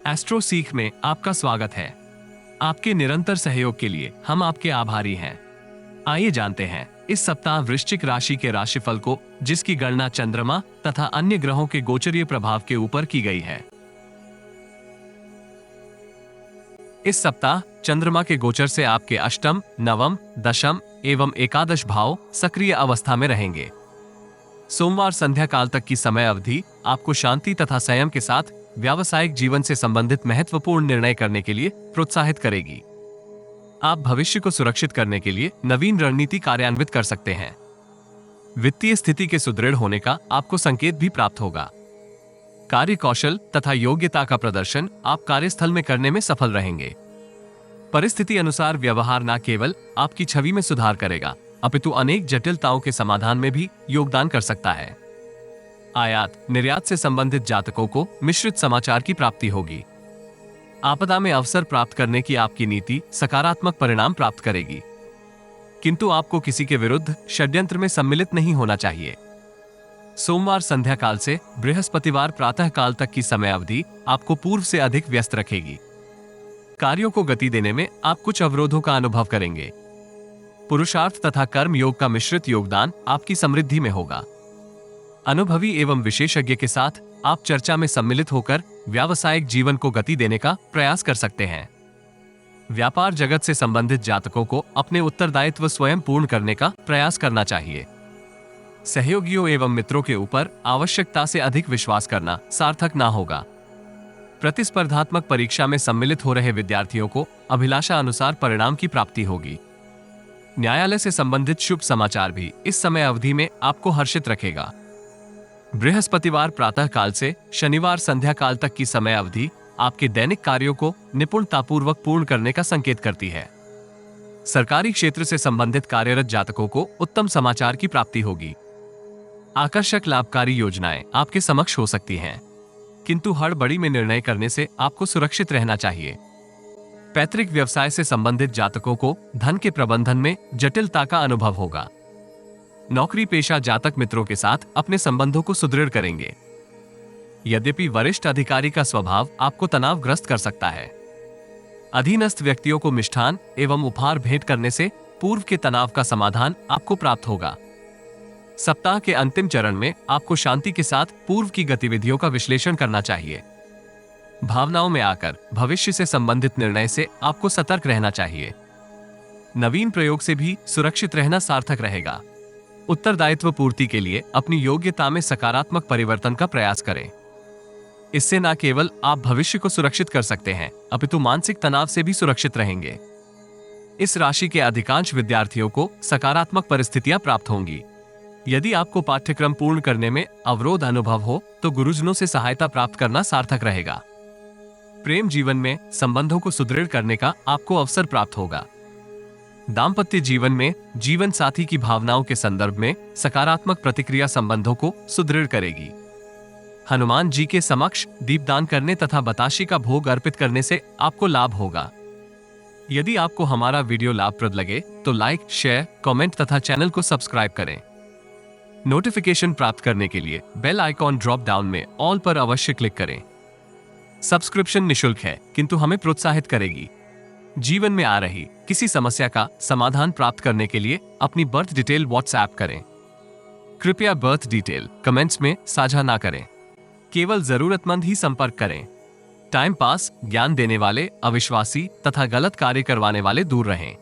Astro सीख में आपका स्वागत है। आपके निरंतर सहयोग के लिए हम आपके आभारी हैं। आइए जानते हैं इस सप्ताह वृश्चिक राशि के राशिफल को, जिसकी गणना चंद्रमा तथा अन्य ग्रहों के गोचरीय प्रभाव के ऊपर की गई है। इस सप्ताह चंद्रमा के गोचर से आपके अष्टम, नवम, दशम एवं एकादश भाव सक्रिय अवस्था में रहेंगे। सोमवार संध्या काल तक की समय अवधि आपको शांति तथा संयम के साथ व्यावसायिक जीवन से संबंधित महत्वपूर्ण निर्णय करने के लिए प्रोत्साहित करेगी। आप भविष्य को सुरक्षित करने के लिए नवीन रणनीति कार्यान्वित कर सकते हैं। वित्तीय स्थिति के सुदृढ़ होने का आपको संकेत भी प्राप्त होगा। कार्य कौशल तथा योग्यता का प्रदर्शन आप कार्यस्थल में करने में सफल रहेंगे। परिस्थिति अनुसार व्यवहार न केवल आपकी छवि में सुधार करेगा, अपितु अनेक जटिलताओं के समाधान में भी योगदान कर सकता है। आयात निर्यात से संबंधित जातकों को मिश्रित समाचार की प्राप्ति होगी। आपदा में अवसर प्राप्त करने की आपकी नीति सकारात्मक परिणाम प्राप्त करेगी, किंतु आपको किसी के विरुद्ध षड्यंत्र में सम्मिलित नहीं होना चाहिए। सोमवार संध्या काल से बृहस्पतिवार प्रातः काल तक की समय अवधि आपको पूर्व से अधिक व्यस्त रखेगी। कार्यों को गति देने में आप कुछ अवरोधों का अनुभव करेंगे। पुरुषार्थ तथा कर्म योग का मिश्रित योगदान आपकी समृद्धि में होगा। अनुभवी एवं विशेषज्ञ के साथ आप चर्चा में सम्मिलित होकर व्यावसायिक जीवन को गति देने का प्रयास कर सकते हैं। व्यापार जगत से संबंधित जातकों को अपने उत्तरदायित्व स्वयं पूर्ण करने का प्रयास करना चाहिए। सहयोगियों एवं मित्रों के ऊपर आवश्यकता से अधिक विश्वास करना सार्थक ना होगा। प्रतिस्पर्धात्मक परीक्षा में सम्मिलित हो रहे विद्यार्थियों को अभिलाषा अनुसार परिणाम की प्राप्ति होगी। न्यायालय से संबंधित शुभ समाचार भी इस समय अवधि में आपको हर्षित रखेगा। बृहस्पतिवार प्रातः काल से शनिवार संध्या काल तक की समय अवधि आपके दैनिक कार्यों को निपुणतापूर्वक पूर्ण करने का संकेत करती है। सरकारी क्षेत्र से संबंधित कार्यरत जातकों को उत्तम समाचार की प्राप्ति होगी। आकर्षक लाभकारी योजनाएं आपके समक्ष हो सकती हैं, किंतु हड़बड़ी में निर्णय करने से आपको सुरक्षित रहना चाहिए। पैतृक व्यवसाय से संबंधित जातकों को धन के प्रबंधन में जटिलता का अनुभव होगा। नौकरी पेशा जातक मित्रों के साथ अपने संबंधों को सुदृढ़ करेंगे। यद्यपि वरिष्ठ अधिकारी का स्वभाव आपको तनावग्रस्त कर सकता है। अधीनस्थ व्यक्तियों को मिष्ठान एवं उपहार भेंट करने से पूर्व के तनाव का समाधान आपको प्राप्त होगा। सप्ताह के अंतिम चरण में आपको शांति के साथ पूर्व की गतिविधियों का विश्लेषण करना चाहिए। भावनाओं में आकर भविष्य से संबंधित निर्णय से आपको सतर्क रहना चाहिए। नवीन प्रयोग से भी सुरक्षित रहना सार्थक रहेगा। उत्तरदायित्व पूर्ति के लिए अपनी योग्यता में सकारात्मक परिवर्तन का प्रयास करें। इससे न केवल आप भविष्य को सुरक्षित कर सकते हैं, अपितु मानसिक तनाव से भी सुरक्षित रहेंगे। इस राशि के अधिकांश विद्यार्थियों को सकारात्मक परिस्थितियां प्राप्त होंगी। यदि आपको पाठ्यक्रम पूर्ण करने में अवरोध अनुभव हो तो गुरुजनों से सहायता प्राप्त करना सार्थक रहेगा। प्रेम जीवन में संबंधों को सुदृढ़ करने का आपको अवसर प्राप्त होगा। दाम्पत्य जीवन में जीवन साथी की भावनाओं के संदर्भ में सकारात्मक प्रतिक्रिया संबंधों को सुदृढ़ करेगी। हनुमान जी के समक्ष दीपदान करने तथा बताशे का भोग अर्पित करने से आपको लाभ होगा। यदि आपको हमारा वीडियो लाभप्रद लगे तो लाइक, शेयर, कमेंट तथा चैनल को सब्सक्राइब करें। नोटिफिकेशन प्राप्त करने के लिए बेल आइकॉन ड्रॉप डाउन में ऑल पर अवश्य क्लिक करें। सब्सक्रिप्शन निशुल्क है, किंतु हमें प्रोत्साहित करेगी। जीवन में आ रही किसी समस्या का समाधान प्राप्त करने के लिए अपनी बर्थ डिटेल व्हाट्सएप करें। कृपया बर्थ डिटेल कमेंट्स में साझा ना करें। केवल जरूरतमंद ही संपर्क करें। टाइम पास, ज्ञान देने वाले, अविश्वासी तथा गलत कार्य करवाने वाले दूर रहें।